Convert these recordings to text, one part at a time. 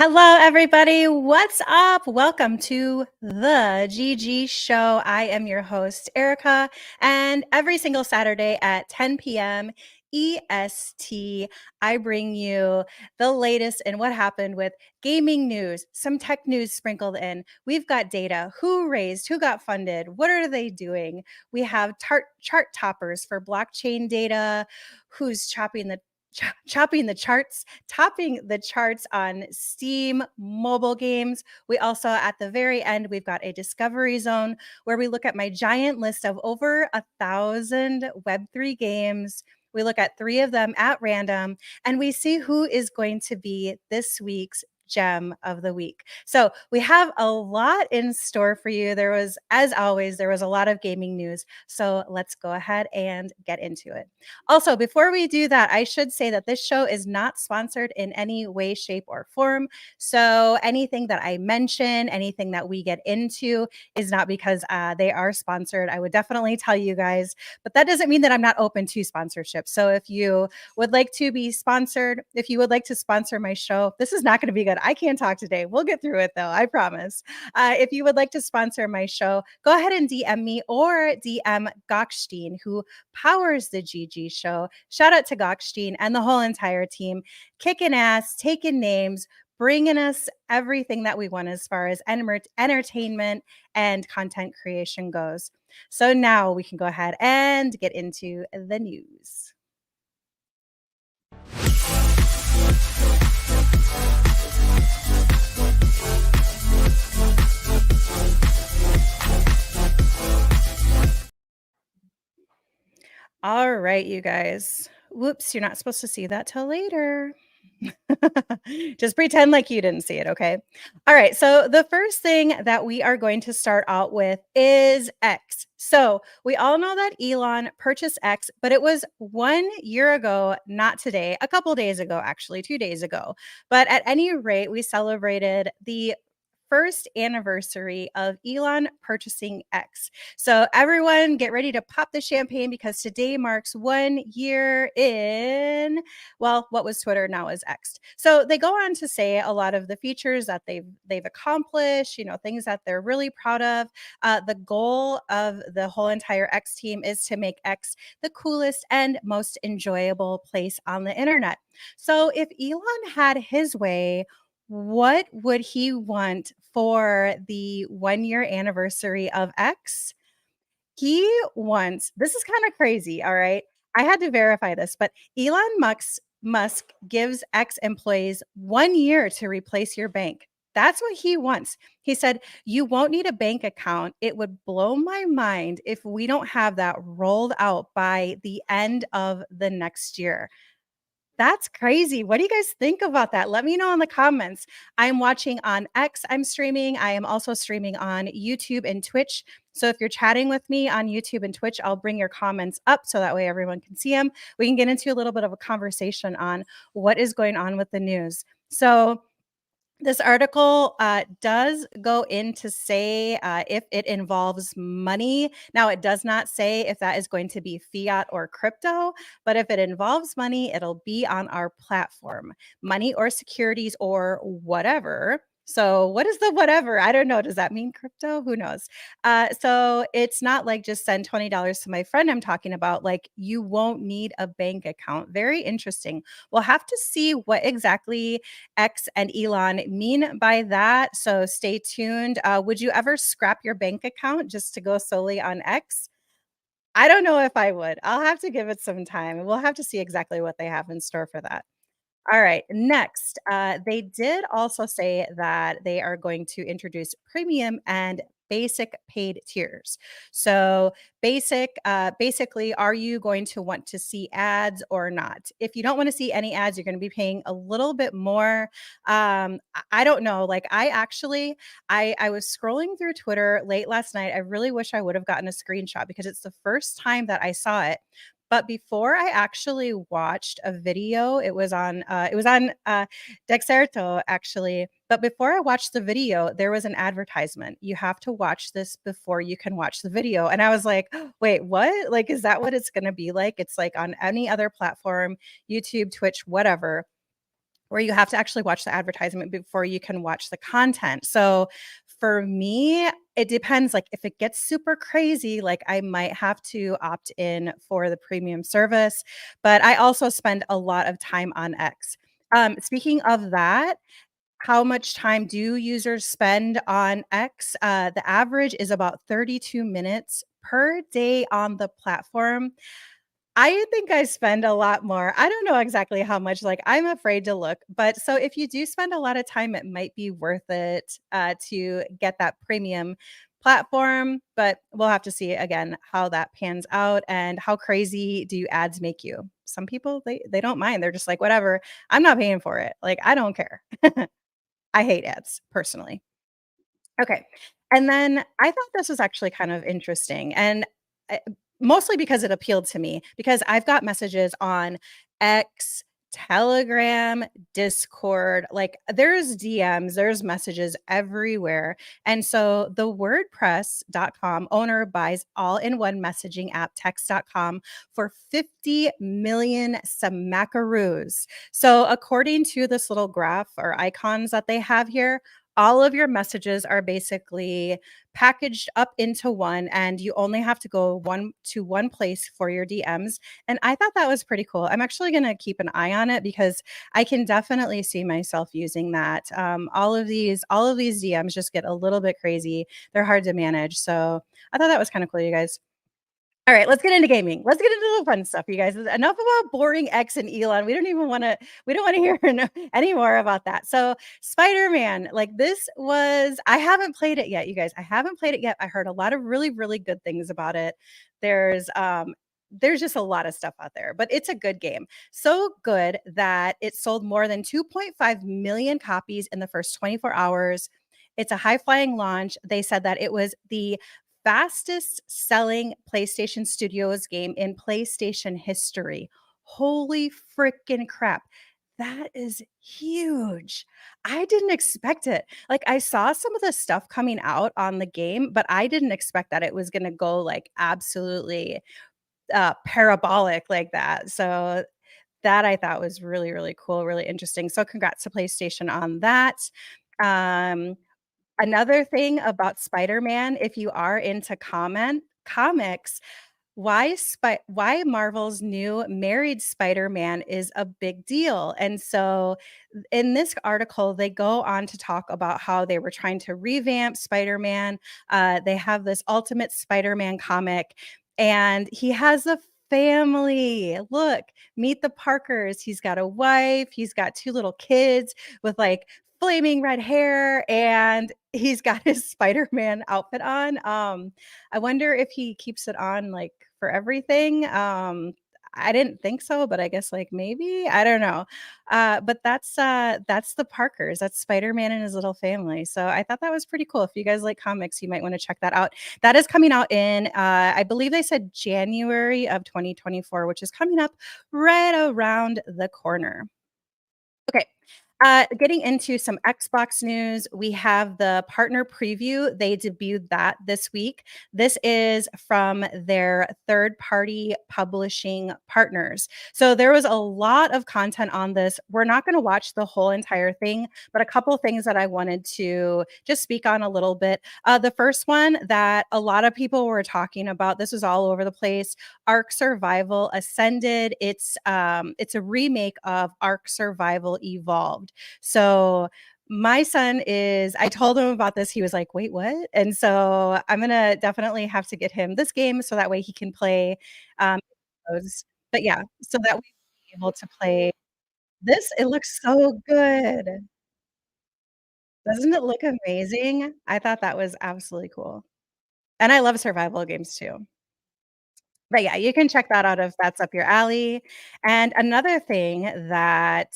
Hello, everybody. What's up? Welcome to the GG Show. I am your host, Erica, and every single Saturday at 10 p.m. EST, I bring you the latest in what happened with gaming news, some tech news sprinkled in. We've got data, who raised, who got funded, what are they doing? We have chart toppers for blockchain data, who's chopping the charts, topping the charts on Steam mobile games. We also, at the very end, we've got a discovery zone where we look at my giant list of over 1,000 Web3 games. We look at 3 of them at random, and we see who is going to be this week's gem of the week. So we have a lot in store for you. There was, as always, there was a lot of gaming news. So let's go ahead and get into it. Also, before we do that, I should say that this show is not sponsored in any way, shape, or form. So anything that I mention, anything that we get into is not because they are sponsored. I would definitely tell you guys, but that doesn't mean that I'm not open to sponsorship. So if you would like to be sponsored, if you would like to sponsor my show, this is not going to be good. I can't talk today. We'll get through it though, I promise. If you would like to sponsor my show, go ahead and DM me or DM Gockstein, who powers the GG Show. Shout out to Gockstein and the whole entire team, kicking ass, taking names, bringing us everything that we want as far as entertainment and content creation goes. So now we can go ahead and get into the news. All right, you guys. Whoops, you're not supposed to see that till later. Just pretend like you didn't see it, okay? All right, so the first thing that we are going to start out with is X. So we all know that Elon purchased X, but it was 1 year ago, not today, a couple days ago, actually, 2 days ago. But at any rate, we celebrated the first anniversary of Elon purchasing X. So everyone get ready to pop the champagne because today marks 1 year in, well, what was Twitter now is X. So they go on to say a lot of the features that they've accomplished, things that they're really proud of. The goal of the whole entire X team is to make X the coolest and most enjoyable place on the internet. So if Elon had his way, what would he want for the 1 year anniversary of X? He wants, this is kind of crazy, all right? I had to verify this, but Musk gives X employees 1 year to replace your bank. That's what he wants. He said, "You won't need a bank account. It would blow my mind if we don't have that rolled out by the end of the next year." That's crazy. What do you guys think about that? Let me know in the comments. I'm watching on X, I'm streaming. I am also streaming on YouTube and Twitch. So if you're chatting with me on YouTube and Twitch, I'll bring your comments up so that way everyone can see them. We can get into a little bit of a conversation on what is going on with the news. So this article does go in to say if it involves money. Now, it does not say if that is going to be fiat or crypto, but if it involves money, it'll be on our platform, money or securities or whatever. So what is the whatever? I don't know. Does that mean crypto? Who knows? So it's not like just send $20 to my friend I'm talking about. Like you won't need a bank account. Very interesting. We'll have to see what exactly X and Elon mean by that. So stay tuned. Would you ever scrap your bank account just to go solely on X? I don't know if I would. I'll have to give it some time. We'll have to see exactly what they have in store for that. All right, next, they did also say that they are going to introduce premium and basic paid tiers. So basic, basically, are you going to want to see ads or not? If you don't want to see any ads, you're going to be paying a little bit more. I don't know. Like I was scrolling through Twitter late last night. I really wish I would have gotten a screenshot because it's the first time that I saw it. But before I actually watched a video, it was on Dexerto actually. But before I watched the video, there was an advertisement. You have to watch this before you can watch the video. And I was like, wait, what? Like, is that what it's going to be like? It's like on any other platform, YouTube, Twitch, whatever. where you have to actually watch the advertisement before you can watch the content. So for me, it depends. Like if it gets super crazy, like I might have to opt in for the premium service, but I also spend a lot of time on X. Speaking of that, how much time do users spend on X? The average is about 32 minutes per day on the platform. I think I spend a lot more. I don't know exactly how much, like, I'm afraid to look, but so if you do spend a lot of time, it might be worth it, to get that premium platform, but we'll have to see again how that pans out and how crazy do ads make you. Some people, they don't mind. They're just like, "Whatever, I'm not paying for it." Like, I don't care. I hate ads personally. Okay. And then I thought this was actually kind of interesting, and, mostly because it appealed to me, because I've got messages on X, Telegram, Discord, like, there's DMs, there's messages everywhere, and so the WordPress.com owner buys all-in-one messaging app Text.com for 50 million smackaroos. So according to this little graph or icons that they have here, all of your messages are basically packaged up into one, and you only have to go one place for your DMs. And I thought that was pretty cool. I'm actually going to keep an eye on it because I can definitely see myself using that. All of these DMs just get a little bit crazy. They're hard to manage. So I thought that was kind of cool, you guys. All right, let's get into gaming. Let's get into the fun stuff, you guys. Enough about boring X and Elon. We don't want to hear any more about that. So, Spider-Man, like this was I haven't played it yet, you guys. I haven't played it yet. I heard a lot of really really good things about it. There's um there's just a lot of stuff out there, but it's a good game. So good that it sold more than 2.5 million copies in the first 24 hours. It's a high flying launch. They said that it was the fastest selling PlayStation Studios game in PlayStation history. Holy freaking crap. That is huge. I didn't expect it. Like I saw some of the stuff coming out on the game, but I didn't expect that it was going to go like absolutely parabolic like that. So that I thought was really really cool, really interesting. So congrats to PlayStation on that. Um Another thing about Spider-Man, if you are into comics, why Marvel's new married Spider-Man is a big deal. And so in this article, they go on to talk about how they were trying to revamp Spider-Man. They have this Ultimate Spider-Man comic, and he has a family. Look, meet the Parkers. He's got a wife, he's got two little kids with like flaming red hair, and he's got his Spider-Man outfit on. I wonder if he keeps it on like for everything. I didn't think so, but I guess like maybe I don't know. But that's the Parkers. That's Spider-Man and his little family. So I thought that was pretty cool. If you guys like comics, you might want to check that out. That is coming out in I believe they said January of 2024, which is coming up right around the corner. Okay. Getting into some Xbox news, we have the partner preview. They debuted that this week. This is from their third party publishing partners. So there was a lot of content on this. We're not going to watch the whole entire thing, but a couple things that I wanted to just speak on a little bit. The first one that a lot of people were talking about, this was all over the place. Ark Survival Ascended. It's a remake of Ark Survival Evolved. So my son is I told him about this. He was like, "Wait, what?" And so I'm gonna definitely have to get him this game so that way he can play those. But yeah, so that we be able to play this. It looks so good. Doesn't it look amazing? I thought that was absolutely cool. And I love survival games too. But yeah, you can check that out if that's up your alley. And another thing that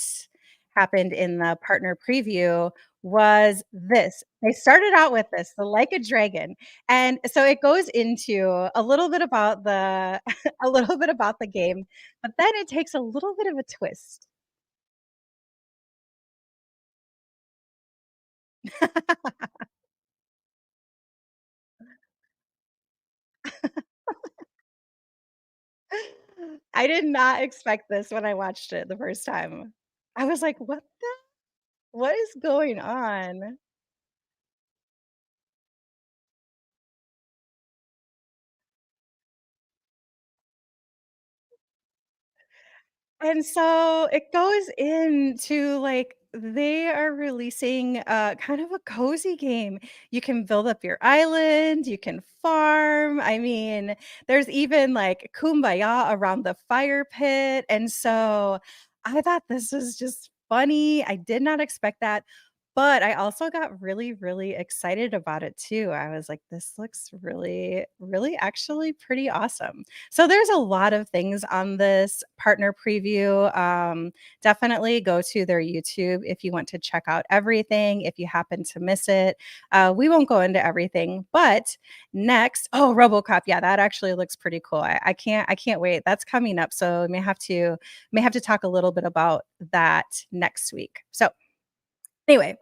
happened in the partner preview was this. They started out with this, the Like a Dragon. And so it goes into a little bit about the a little bit about the game, but then it takes a little bit of a twist. I did not expect this when I watched it the first time. I was like, what is going on?" And so it goes into like they are releasing kind of a cozy game. You can build up your island, you can farm. I mean, there's even like kumbaya around the fire pit. And so I thought this was just funny. I did not expect that. But I also got really, really excited about it too. I was like, this looks really, really actually pretty awesome. So there's a lot of things on this partner preview. Definitely go to their YouTube if you want to check out everything. If you happen to miss it, we won't go into everything. But next, oh, RoboCop, yeah, that actually looks pretty cool. I can't wait. That's coming up, so may have to talk a little bit about that next week. So anyway,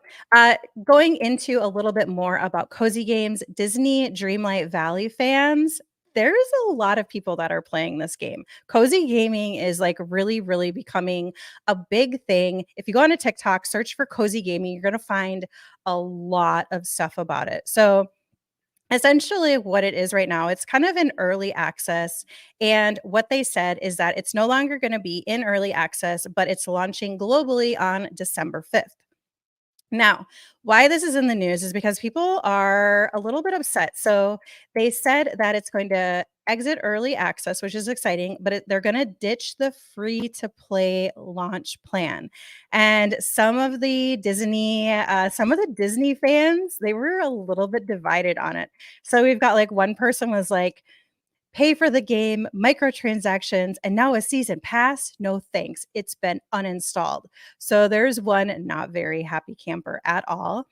going into a little bit more about cozy games, Disney Dreamlight Valley fans, there's a lot of people that are playing this game. Cozy gaming is like really, really becoming a big thing. If you go on to TikTok, search for cozy gaming, you're going to find a lot of stuff about it. So, essentially, what it is right now, it's kind of in early access. And what they said is that it's no longer going to be in early access, but it's launching globally on December 5th. Now, why this is in the news is because people are a little bit upset. So they said that it's going to exit early access, which is exciting, but they're going to ditch the free to play launch plan. And some of the Disney fans, they were a little bit divided on it. So we've got like one person was like, pay for the game, microtransactions, and now a season pass? No thanks. It's been uninstalled. So there's one not very happy camper at all.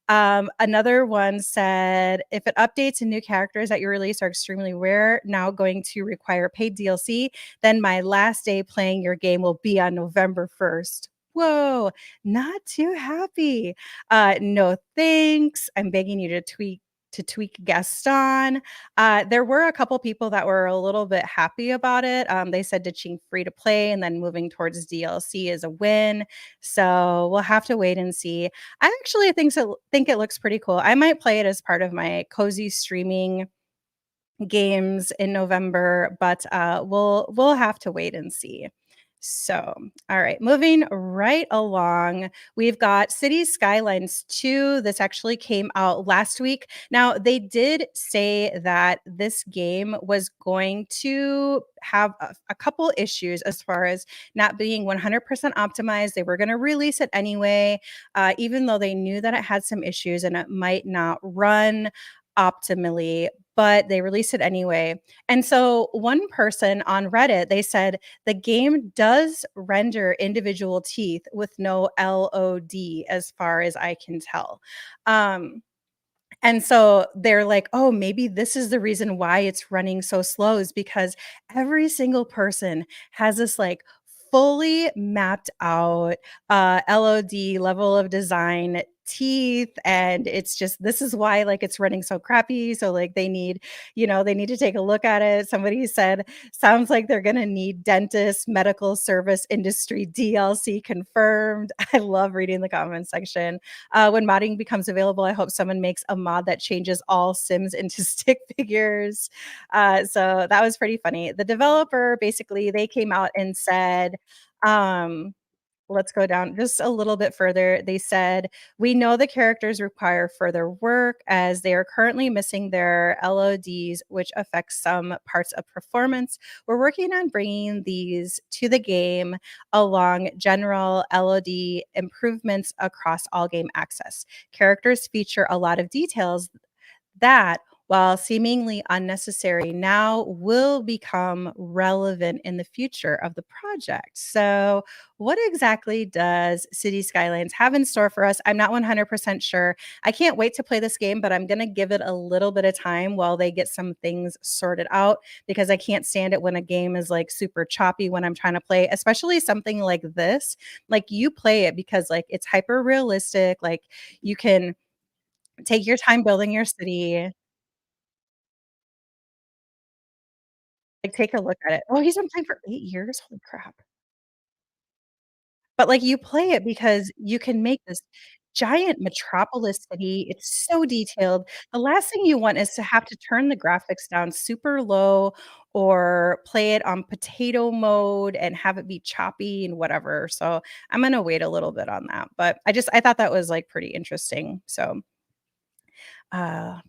Another one said, if it updates and new characters that you release are extremely rare, now going to require paid DLC, then my last day playing your game will be on November 1st. Whoa, not too happy. No thanks. I'm begging you to tweak Gaston. There were a couple people that were a little bit happy about it. They said ditching free to play and then moving towards DLC is a win. So we'll have to wait and see. I actually think it looks pretty cool. I might play it as part of my cozy streaming games in November, but we'll have to wait and see. So, all right, moving right along, we've got City Skylines 2. This actually came out last week. Now, they did say that this game was going to have a couple issues as far as not being 100% optimized. They were going to release it anyway, even though they knew that it had some issues and it might not run optimally, but they released it anyway. And so one person on Reddit, they said the game does render individual teeth with no LOD as far as I can tell. Um and so they're like, "Oh, maybe this is the reason why it's running so slow is because every single person has this like fully mapped out LOD level of design teeth and it's just this is why like it's running so crappy so like they need to take a look at it. Somebody said sounds like they're going to need dentist medical service industry DLC confirmed. I love reading the comment section. When modding becomes available, I hope someone makes a mod that changes all Sims into stick figures. So that was pretty funny. The developer basically they came out and said, um, let's go down just a little bit further. They said, we know the characters require further work as they are currently missing their LODs, which affects some parts of performance. We're working on bringing these to the game along general LOD improvements across all game access. Characters feature a lot of details that, while seemingly unnecessary now, will become relevant in the future of the project. So, what exactly does City Skylines have in store for us? I'm not 100% sure. I can't wait to play this game, but I'm going to give it a little bit of time while they get some things sorted out because I can't stand it when a game is like super choppy when I'm trying to play, especially something like this. Like, you play it because, like, it's hyper realistic. Like, you can take your time building your city. Like, take a look at it. Oh, he's been playing for 8 years? Holy crap. But, like, you play it because you can make this giant metropolis city, it's so detailed. The last thing you want is to have to turn the graphics down super low or play it on potato mode and have it be choppy and whatever, so I'm gonna wait a little bit on that, but I thought that was, like, pretty interesting, so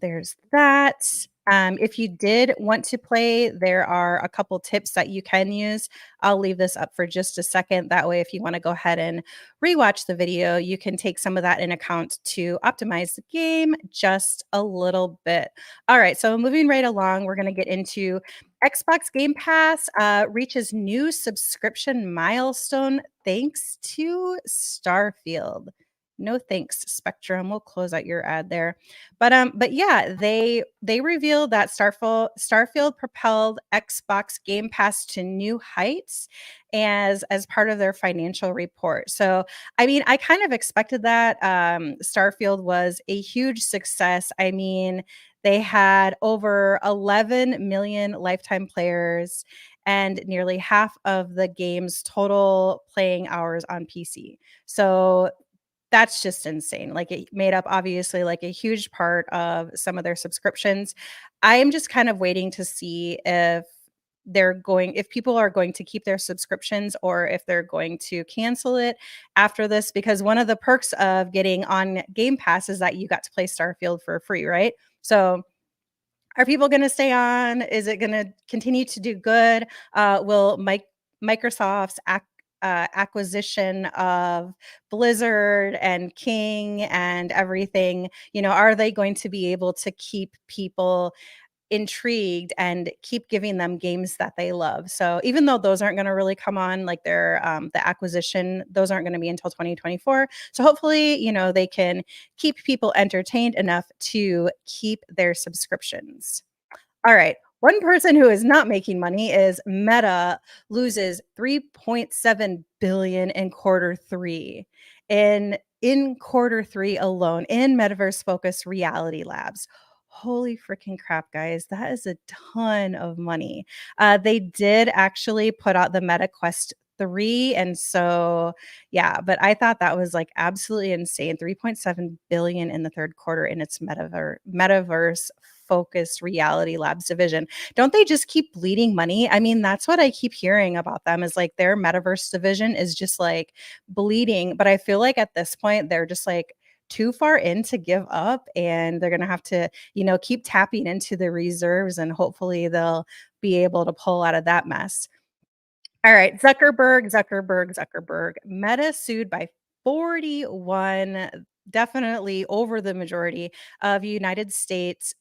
there's that. If you did want to play, there are a couple tips that you can use. I'll leave this up for just a second. That way, if you want to go ahead and rewatch the video, you can take some of that in account to optimize the game just a little bit. All right, so moving right along, we're going to get into Xbox Game Pass reaches new subscription milestone thanks to Starfield. No thanks, Spectrum. We'll close out your ad there. But yeah, they revealed that Starfield propelled Xbox Game Pass to new heights as part of their financial report. So, I mean, I kind of expected that. Starfield was a huge success. I mean, they had over 11 million lifetime players and nearly half of the game's total playing hours on PC. So that's just insane. Like, it made up, obviously, like, a huge part of some of their subscriptions. I am just kind of waiting to see if people are going to keep their subscriptions or if they're going to cancel it after this, because one of the perks of getting on Game Pass is that you got to play Starfield for free, right? So are people gonna stay on? Is it gonna continue to do good? Will Microsoft's acquisition of Blizzard and King and everything, are they going to be able to keep people intrigued and keep giving them games that they love? So even though those aren't gonna really come on, like the acquisition, those aren't gonna be until 2024. So hopefully, they can keep people entertained enough to keep their subscriptions. All right. One person who is not making money is Meta loses 3.7 billion in quarter 3. In quarter 3 alone in metaverse-focused reality labs. Holy freaking crap, guys. That is a ton of money. They did actually put out the Meta Quest 3, and so yeah, but I thought that was, like, absolutely insane. 3.7 billion in the 3rd quarter in its metaverse-focused reality labs division. Don't they just keep bleeding money? I mean, that's what I keep hearing about them, is, like, their metaverse division is just, like, bleeding, but I feel like at this point, they're just, like, too far in to give up, and they're gonna have to, keep tapping into the reserves, and hopefully they'll be able to pull out of that mess. All right, Zuckerberg. Meta sued by 41, definitely over the majority of United states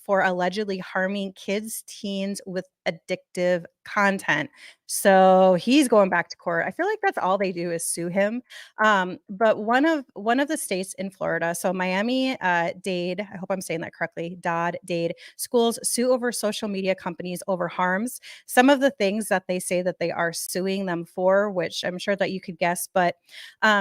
for allegedly harming kids, teens with addictive content. So he's going back to court. I feel like that's all they do is sue him. But one of the states in Florida, so Miami Dade, I hope I'm saying that correctly, Dade schools sue over social media companies over harms. Some of the things that they say that they are suing them for, which I'm sure that you could guess, but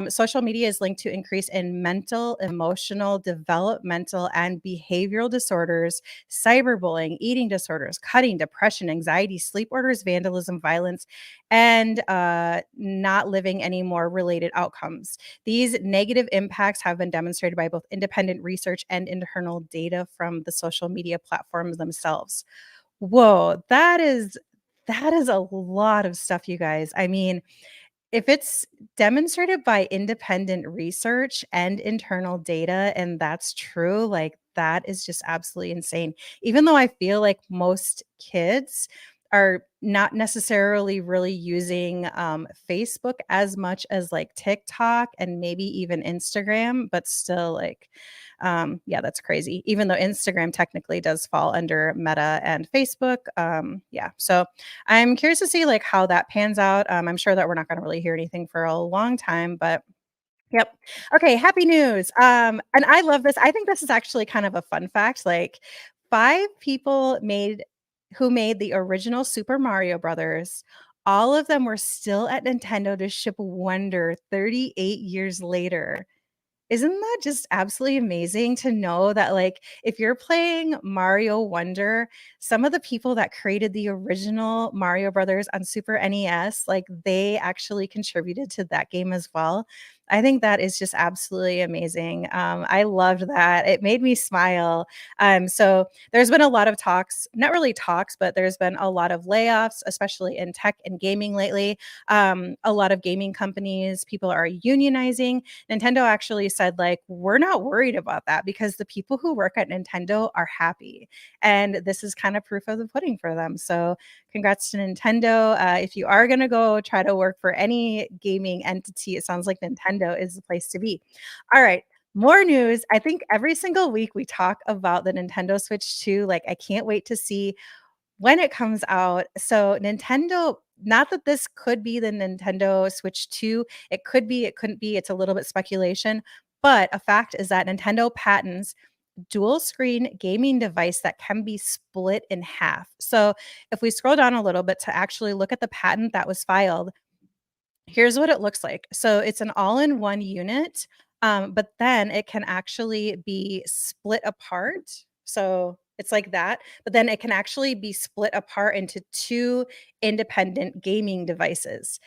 social media is linked to increase in mental, emotional, developmental, and behavioral disorders, cyberbullying, eating disorders, cutting, depression, anxiety, sleep orders, vandalism, violence, and not living anymore related outcomes. These negative impacts have been demonstrated by both independent research and internal data from the social media platforms themselves. Whoa, that is a lot of stuff, you guys. I mean, if it's demonstrated by independent research and internal data, and that's true, like, that is just absolutely insane. Even though I feel like most kids are not necessarily really using, Facebook as much as, like, TikTok and maybe even Instagram, but still, like, yeah, that's crazy. Even though Instagram technically does fall under Meta and Facebook, yeah. So I'm curious to see, like, how that pans out. I'm sure that we're not gonna really hear anything for a long time, but yep. Okay, happy news. And I love this. I think this is actually kind of a fun fact. Like, 5 people who made the original Super Mario Brothers, all of them were still at Nintendo to ship Wonder 38 years later. Isn't that just absolutely amazing to know that, like, if you're playing Mario Wonder, some of the people that created the original Mario Brothers on Super NES, like, they actually contributed to that game as well. I think that is just absolutely amazing. I loved that. It made me smile. So there's been a lot of talks, not really talks, but there's been a lot of layoffs, especially in tech and gaming lately. A lot of gaming companies, people are unionizing. Nintendo actually said, like, we're not worried about that because the people who work at Nintendo are happy. And this is kind of proof of the pudding for them. So, congrats to Nintendo. If you are going to go try to work for any gaming entity, it sounds like Nintendo is the place to be. All right. More news. I think every single week we talk about the Nintendo Switch 2. Like, I can't wait to see when it comes out. So Nintendo, not that this could be the Nintendo Switch 2, it could be, it couldn't be, it's a little bit speculation, but a fact is that Nintendo patents dual screen gaming device that can be split in half. So if we scroll down a little bit to actually look at the patent that was filed, here's what it looks like. So it's an all-in-one unit, but then it can actually be split apart. So it's like that, but then it can actually be split apart into two independent gaming devices.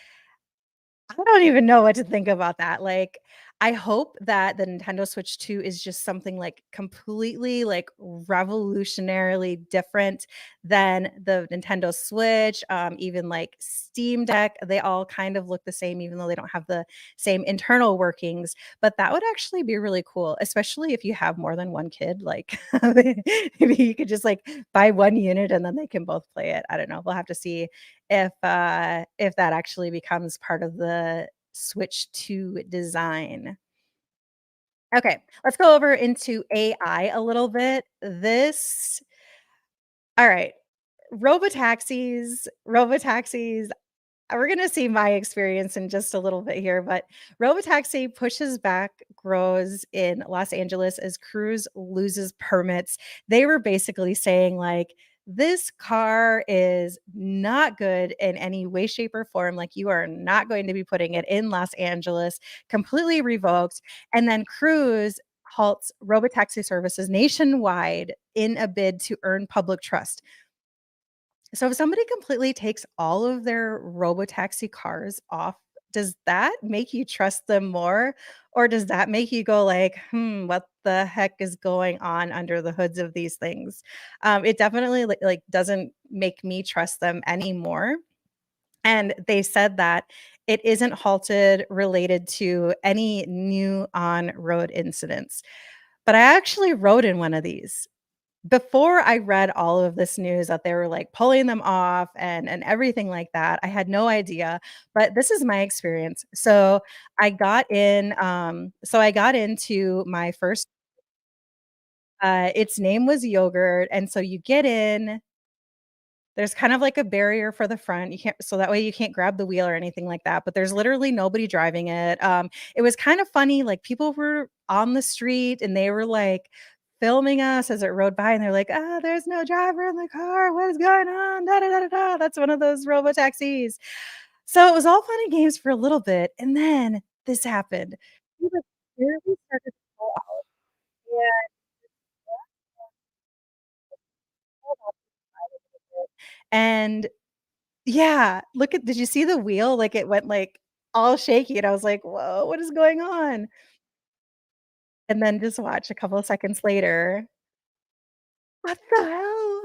I don't even know what to think about that. Like, I hope that the Nintendo Switch 2 is just something like completely like revolutionarily different than the Nintendo Switch, even like Steam Deck. They all kind of look the same, even though they don't have the same internal workings. But that would actually be really cool, especially if you have more than one kid. Like, maybe you could just like buy one unit and then they can both play it. I don't know. We'll have to see if that actually becomes part of the Switch 2 design. Okay, let's go over into AI a little bit. This all right, robotaxis, we're gonna see my experience in just a little bit here, but Robotaxi pushes back grows in Los Angeles as Cruise loses permits. They were basically saying, like, this car is not good in any way, shape, or form. Like, you are not going to be putting it in Los Angeles, completely revoked. And then Cruise halts Robotaxi services nationwide in a bid to earn public trust. So if somebody completely takes all of their robotaxi cars off, does that make you trust them more? Or does that make you go like, what the heck is going on under the hoods of these things? It definitely like doesn't make me trust them anymore. And they said that it isn't halted related to any new on road incidents. But I actually rode in one of these before I read all of this news that they were, like, pulling them off and everything like that. I had no idea, but this is my experience. So, I got into my first its name was Yogurt, and so you get in, there's kind of like a barrier for the front. You can't so that way you can't grab the wheel or anything like that, but there's literally nobody driving it. It was kind of funny, like, people were on the street and they were, like, filming us as it rode by, and they're like, "Ah, there's no driver in the car. What is going on? Da, da, da, da, da." That's one of those robo taxis. So it was all fun and games for a little bit, and then this happened. We, like, barely started to pull out, and yeah, look at did you see the wheel? Like, it went, like, all shaky, and I was like, "Whoa, what is going on?" And then just watch a couple of seconds later, "What the hell?"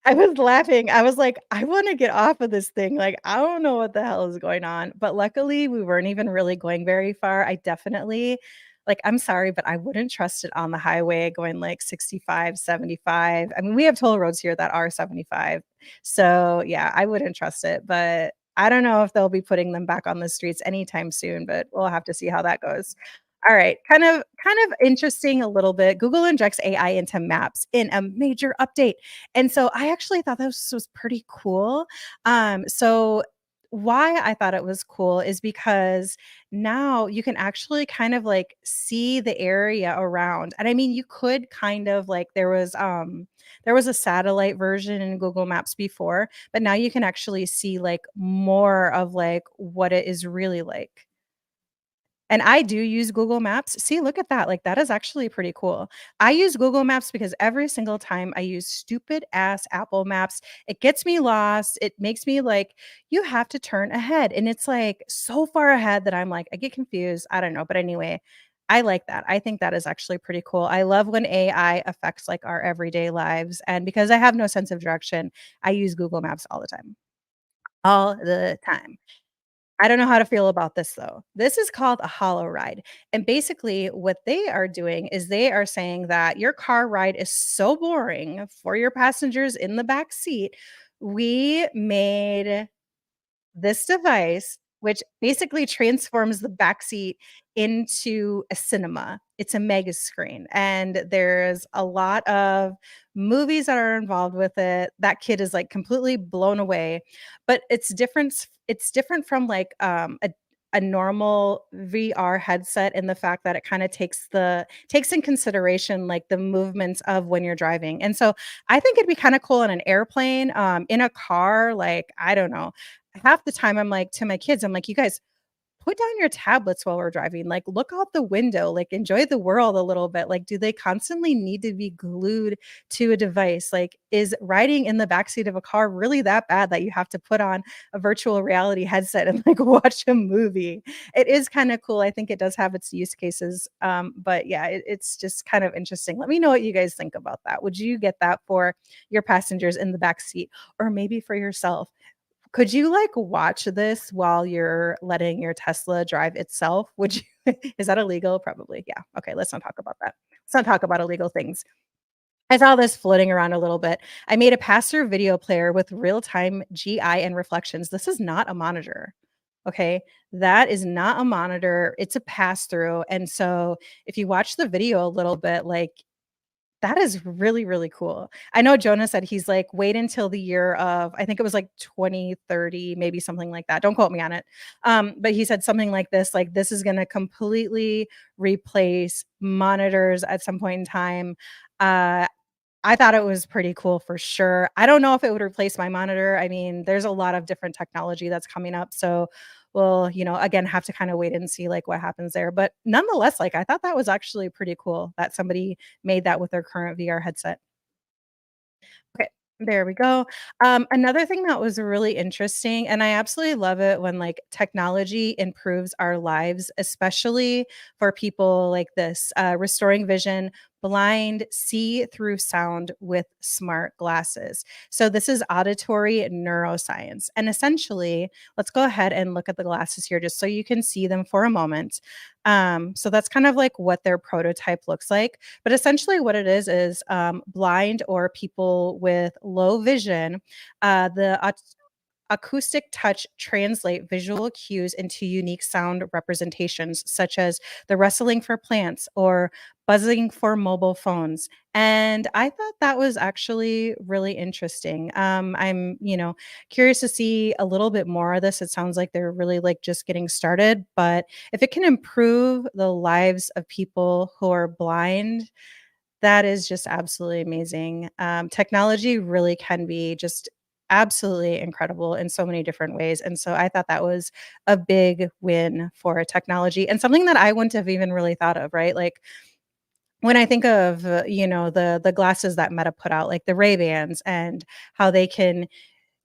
I was laughing. I was like, "I wanna get off of this thing, like, I don't know what the hell is going on." But luckily, we weren't even really going very far. I definitely like, I'm sorry, but I wouldn't trust it on the highway going, like, 65, 75. I mean, we have toll roads here that are 75. So, yeah, I wouldn't trust it, but I don't know if they'll be putting them back on the streets anytime soon, but we'll have to see how that goes. All right, kind of interesting a little bit. Google injects AI into maps in a major update. And so I actually thought this was pretty cool. So why I thought it was cool is because now you can actually kind of like see the area around. And I mean, you could kind of like there was a satellite version in Google Maps before, but now you can actually see like more of like what it is really like. And I do use Google Maps. See, look at that. Like, that is actually pretty cool. I use Google Maps because every single time I use stupid ass Apple Maps, it gets me lost. It makes me like, you have to turn ahead. And it's like so far ahead that I'm like, I get confused. I don't know. But anyway, I like that. I think that is actually pretty cool. I love when AI affects like our everyday lives. And because I have no sense of direction, I use Google Maps all the time. All the time. I don't know how to feel about this though. This is called a Holoride. And basically, what they are doing is they are saying that your car ride is so boring for your passengers in the back seat. We made this device, which basically transforms the backseat into a cinema. It's a mega screen, and there's a lot of movies that are involved with it. That kid is like completely blown away, but it's different from like a normal VR headset in the fact that it kind of takes in consideration like the movements of when you're driving. And so I think it'd be kind of cool in an airplane, in a car, like I don't know, half the time I'm like to my kids, I'm like, "You guys put down your tablets while we're driving. Like, look out the window, like, enjoy the world a little bit." Like, do they constantly need to be glued to a device? Like, is riding in the backseat of a car really that bad that you have to put on a virtual reality headset and like watch a movie? It is kind of cool. I think it does have its use cases. But yeah, it's just kind of interesting. Let me know what you guys think about that. Would you get that for your passengers in the backseat, or maybe for yourself? Could you, like, watch this while you're letting your Tesla drive itself? Would you is that illegal? Probably, yeah. Okay, let's not talk about that. Let's not talk about illegal things. I saw this floating around a little bit. I made a pass-through video player with real-time GI and reflections. This is not a monitor, okay? That is not a monitor, it's a pass-through, and so if you watch the video a little bit, like, that is really, really cool. I know Jonah said he's like, wait until the year of, I think it was like 2030, maybe something like that. Don't quote me on it. But he said something like this is going to completely replace monitors at some point in time. Uh, I thought it was pretty cool for sure. I don't know if it would replace my monitor. I mean, there's a lot of different technology that's coming up. So we'll, again, have to kind of wait and see like what happens there. But nonetheless, like I thought that was actually pretty cool that somebody made that with their current VR headset. Okay, there we go. Another thing that was really interesting, and I absolutely love it when like technology improves our lives, especially for people like this, restoring vision, blind, see through sound with smart glasses. So this is auditory neuroscience. And essentially, let's go ahead and look at the glasses here just so you can see them for a moment. So that's kind of like what their prototype looks like. But essentially, what it is blind or people with low vision. The acoustic touch translate visual cues into unique sound representations, such as the rustling for plants or buzzing for mobile phones. And I thought that was actually really interesting. I'm, curious to see a little bit more of this. It sounds like they're really like just getting started, but if it can improve the lives of people who are blind, that is just absolutely amazing. Technology really can be just absolutely incredible in so many different ways. And so I thought that was a big win for technology and something that I wouldn't have even really thought of, right? Like when I think of, the glasses that Meta put out, like the Ray-Bans and how they can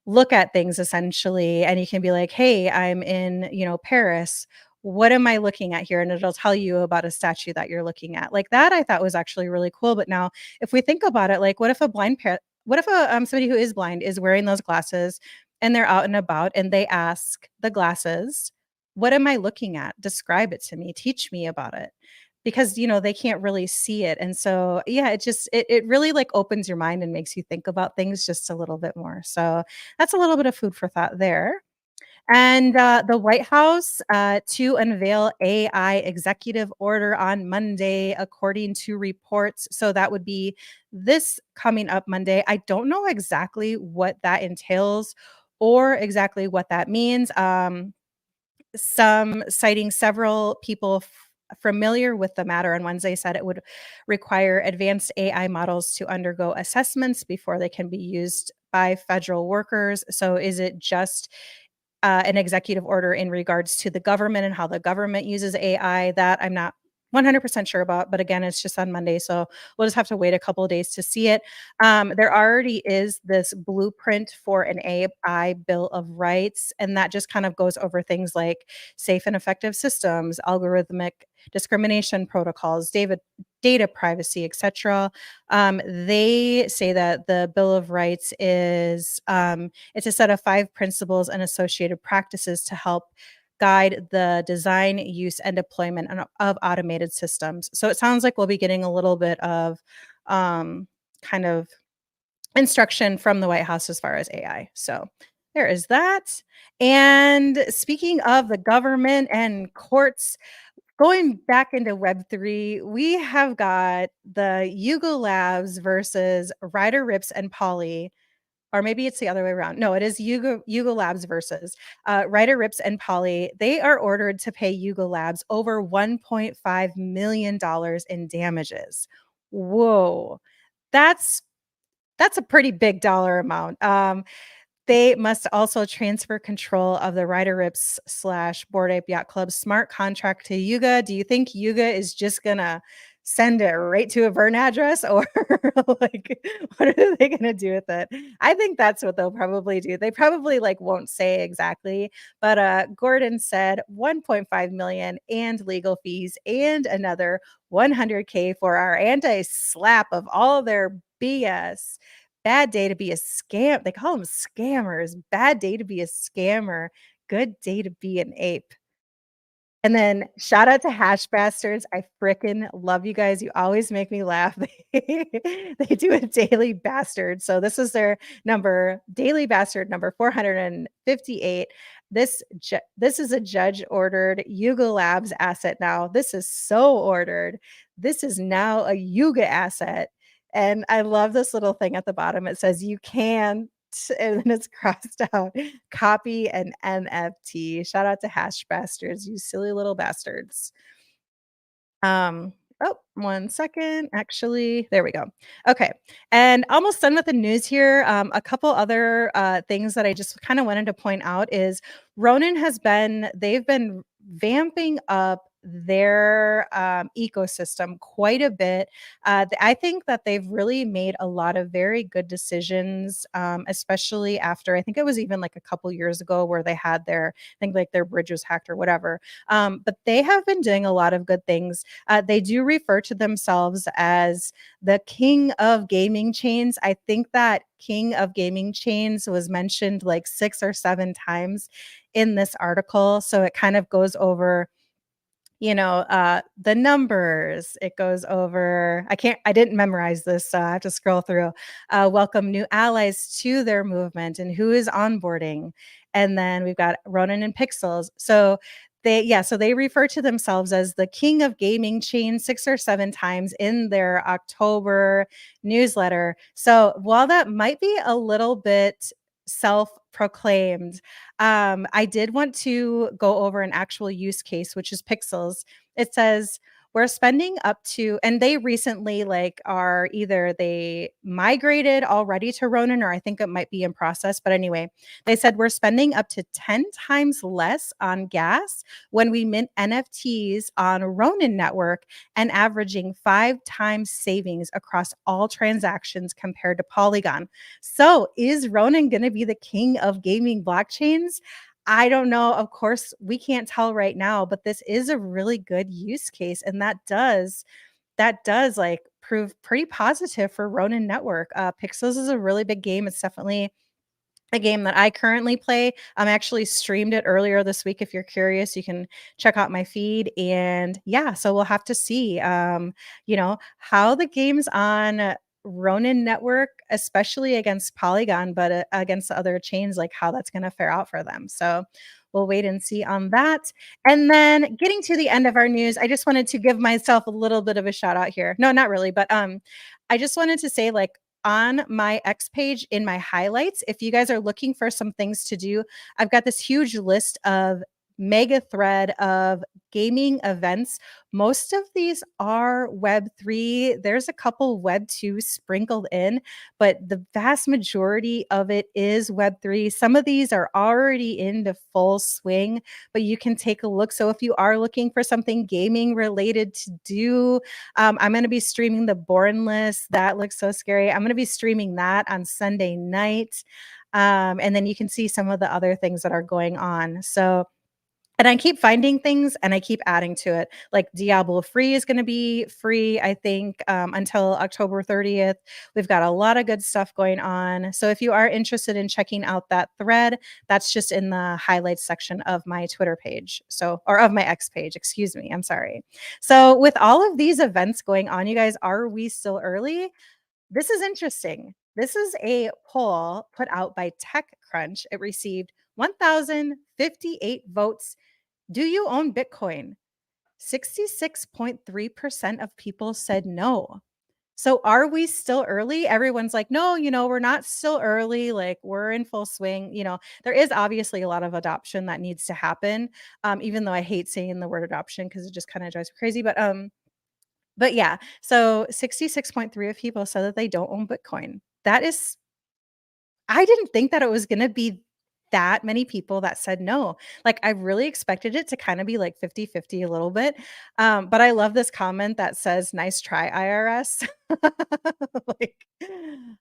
look at things essentially and you can be like, "Hey, I'm in, Paris. What am I looking at here?" And it'll tell you about a statue that you're looking at. Like that I thought was actually really cool. But now if we think about it, like what if somebody who is blind is wearing those glasses and they're out and about and they ask the glasses, "What am I looking at? Describe it to me. Teach me about it." Because, they can't really see it. And so, yeah, it really like opens your mind and makes you think about things just a little bit more. So that's a little bit of food for thought there. And the White House to unveil AI executive order on Monday, according to reports. So that would be this coming up Monday. I don't know exactly what that entails or exactly what that means. Some citing several people familiar with the matter on Wednesday said it would require advanced AI models to undergo assessments before they can be used by federal workers. So is it just an executive order in regards to the government and how the government uses AI. That I'm not 100% sure about, but again, it's just on Monday, so we'll just have to wait a couple of days to see it. There already is this blueprint for an AI Bill of Rights, and that just kind of goes over things like safe and effective systems, algorithmic discrimination protocols, data privacy, etc. They say that the Bill of Rights is it's a set of 5 principles and associated practices to help guide the design, use, and deployment of automated systems. So it sounds like we'll be getting a little bit of kind of instruction from the White House as far as AI. So there is that. And speaking of the government and courts, going back into Web3, we have got the Yuga Labs versus Ryder Ripps and Pauly, or maybe it's the other way around. No, it is Yuga Labs versus Ryder Ripps and Pauly. They are ordered to pay Yuga Labs over $1.5 million in damages. Whoa, that's a pretty big dollar amount. They must also transfer control of the Ryder Ripps slash Bored Ape Yacht Club smart contract to Yuga. Do you think Yuga is just gonna send it right to a Vern address, or like what are they gonna do with it? I think that's what they'll probably do. They probably like won't say exactly, but Gordon said 1.5 million and legal fees and another 100K for our anti-slap of all their BS. Bad day to be a scam. They call them scammers. Bad day to be a scammer. Good day to be an ape. And then shout out to Hash Bastards. I fricking love you guys. You always make me laugh. They do a daily bastard. So this is their number, daily bastard number 458. This is a judge ordered Yuga Labs asset now. This is so ordered. This is now a Yuga asset. And I love this little thing at the bottom. It says you can, and then it's crossed out, copy an NFT. Shout out to Hash Bastards, you silly little bastards. Oh, 1 second. Actually, there we go. Okay. And almost done with the news here. A couple other things that I just kind of wanted to point out is Ronin they've been vamping up their ecosystem quite a bit. I think that they've really made a lot of very good decisions, especially after, I think it was even like a couple years ago where they had I think like their bridge was hacked or whatever. But they have been doing a lot of good things. They do refer to themselves as the king of gaming chains. I think that king of gaming chains was mentioned like 6 or 7 times in this article. So it kind of goes over the numbers. It goes over, I didn't memorize this, so I have to scroll through. Welcome new allies to their movement and who is onboarding. And then we've got Ronin and Pixels. So they refer to themselves as the king of gaming chain 6 or 7 times in their October newsletter. So while that might be a little bit self-proclaimed, I did want to go over an actual use case, which is Pixels. It says we're spending up to, and they recently are either they migrated already to Ronin, or I think it might be in process. But anyway, they said we're spending up to 10 times less on gas when we mint NFTs on Ronin network and averaging 5 times savings across all transactions compared to Polygon. So is Ronin going to be the king of gaming blockchains? I don't know. Of course, we can't tell right now, but this is a really good use case. And that does like prove pretty positive for Ronin Network. Pixels is a really big game. It's definitely a game that I currently play. I'm actually streamed it earlier this week. If you're curious, you can check out my feed. And yeah, so we'll have to see, how the games on Ronin Network, especially against Polygon, but against the other chains, like how that's going to fare out for them. So we'll wait and see on that. And then getting to the end of our news, I just wanted to give myself a little bit of a shout out here. No, not really, but I just wanted to say, like, on my X page in my highlights, if you guys are looking for some things to do, I've got this huge list of mega thread of gaming events. Most of these are Web3. There's a couple Web2 sprinkled in, but the vast majority of it is Web3. Some of these are already into full swing, but you can take a look. So if you are looking for something gaming related to do, I'm going to be streaming the Born List. That looks so scary. I'm going to be streaming that on Sunday night. And then you can see some of the other things that are going on. So, and I keep finding things and I keep adding to it. Like Diablo Free is going to be free, I think, until October 30th. We've got a lot of good stuff going on. So if you are interested in checking out that thread, that's just in the highlights section of my Twitter page. So, or of my X page, excuse me. I'm sorry. So with all of these events going on, you guys, are we still early? This is interesting. This is a poll put out by TechCrunch. It received 1,058 votes. Do you own Bitcoin? 66.3% of people said no. So are we still early? Everyone's like, no, we're not still early. Like we're in full swing. There is obviously a lot of adoption that needs to happen. Even though I hate saying the word adoption because it just kind of drives me crazy. But yeah, so 66.3 of people said that they don't own Bitcoin. That is, I didn't think that it was gonna be that many people that said no. Like, I really expected it to kinda be like 50-50 a little bit. But I love this comment that says, "Nice try, IRS." Like,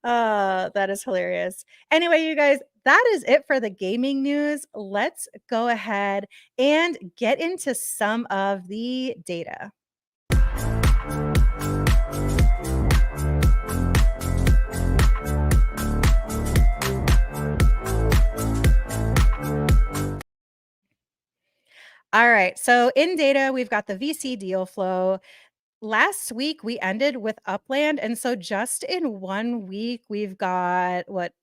that is hilarious. Anyway, you guys, that is it for the gaming news. Let's go ahead and get into some of the data. All right. So in data, we've got the VC deal flow. Last week we ended with Upland. And so just in 1 week, we've got what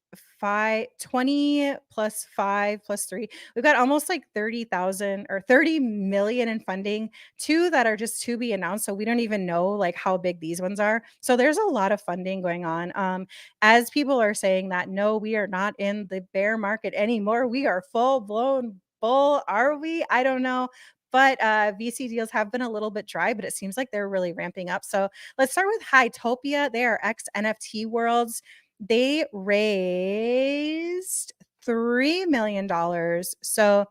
20 plus 5 plus 3. We've got almost like 30,000 or 30 million in funding, two that are just to be announced. So we don't even know like how big these ones are. So there's a lot of funding going on. As people are saying that no, we are not in the bear market anymore. We are full blown bull. Are we? I don't know. But VC deals have been a little bit dry, but it seems like they're really ramping up. So let's start with Hytopia. They are ex NFT worlds. They raised $3 million. So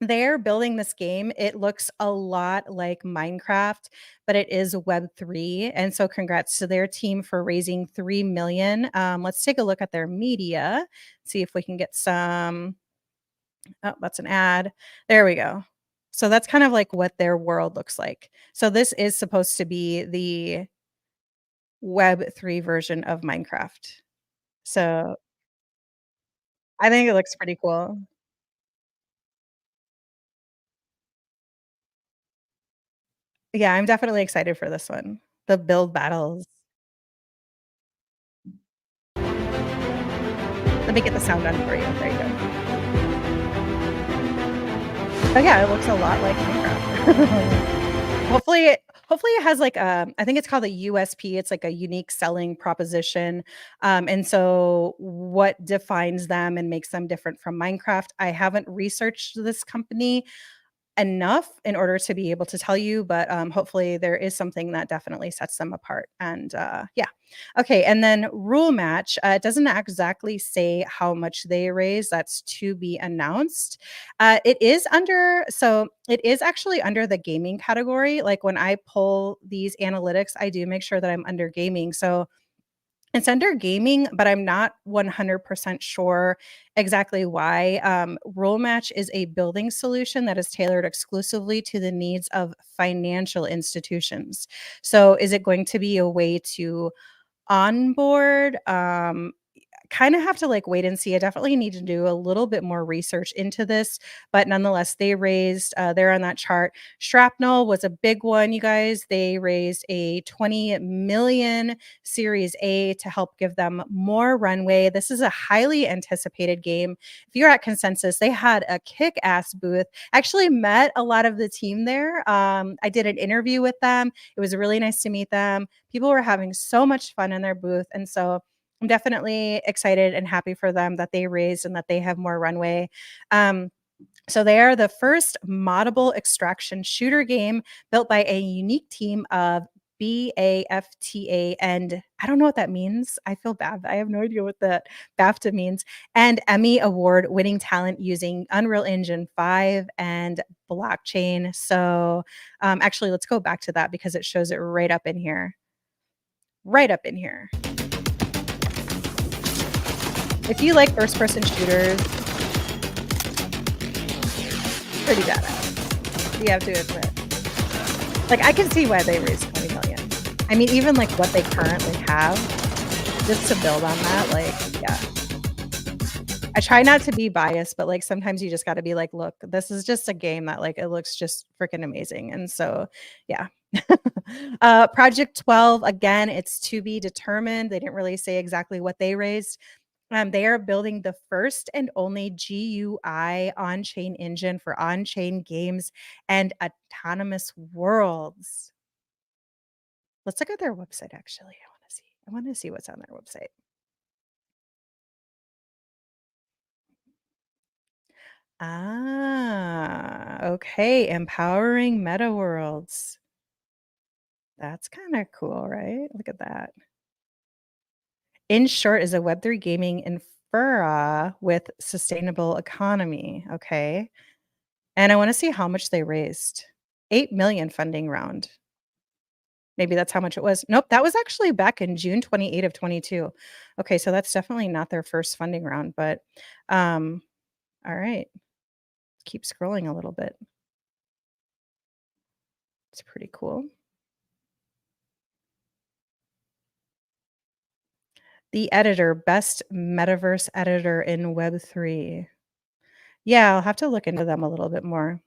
they're building this game. It looks a lot like Minecraft, but it is Web3. And so congrats to their team for raising 3 million. Let's take a look at their media, see if we can get some. Oh, that's an ad. There we go. So that's kind of like what their world looks like. So this is supposed to be the Web3 version of Minecraft. So I think it looks pretty cool. Yeah, I'm definitely excited for this one. The build battles. Let me get the sound on for you. There you go. Oh yeah, it looks a lot like Minecraft. Hopefully it has like I think it's called a USP. It's like a unique selling proposition. And so what defines them and makes them different from Minecraft? I haven't researched this company enough in order to be able to tell you, but hopefully there is something that definitely sets them apart. And yeah. Okay. And then rule match. It doesn't exactly say how much they raise. That's to be announced. It is actually under the gaming category. Like when I pull these analytics, I do make sure that I'm under gaming. So it's under gaming, but I'm not 100% sure exactly why. Rule Match is a building solution that is tailored exclusively to the needs of financial institutions. So, is it going to be a way to onboard? Kind of have to like wait and see. I definitely need to do a little bit more research into this, but nonetheless, they raised, they're on that chart. Shrapnel was a big one, you guys. They raised a 20 million Series A to help give them more runway. This is a highly anticipated game. If you're at Consensus, they had a kick-ass booth. Actually met a lot of the team there. I did an interview with them. It was really nice to meet them. People were having so much fun in their booth, and so I'm definitely excited and happy for them that they raised and that they have more runway. Um, So they are the first moddable extraction shooter game built by a unique team of BAFTA, and I don't know what that means. I feel bad. I have no idea what that BAFTA means. And Emmy Award winning talent using Unreal Engine 5 and blockchain. So actually, let's go back to that because it shows it right up in here. Right up in here. If you like first person shooters, pretty badass. You have to admit. Like, I can see why they raised 20 million. I mean, even like what they currently have, just to build on that, like, yeah. I try not to be biased, but like sometimes you just got to be like, look, this is just a game that like it looks just freaking amazing. And so, yeah. Project 12, again, it's to be determined. They didn't really say exactly what they raised. They are building the first and only GUI on-chain engine for on-chain games and autonomous worlds. Let's look at their website, actually. I want to see what's on their website. Ah, okay. Empowering meta worlds. That's kind of cool, right? Look at that. In short, is a Web3 gaming infra with sustainable economy. Okay. And I want to see how much they raised. 8 million funding round. Maybe that's how much it was. Nope, that was actually back in June 28 of 22. Okay, so that's definitely not their first funding round, but um all right. Keep scrolling a little bit. It's pretty cool. The editor, best metaverse editor in Web3. Yeah, I'll have to look into them a little bit more.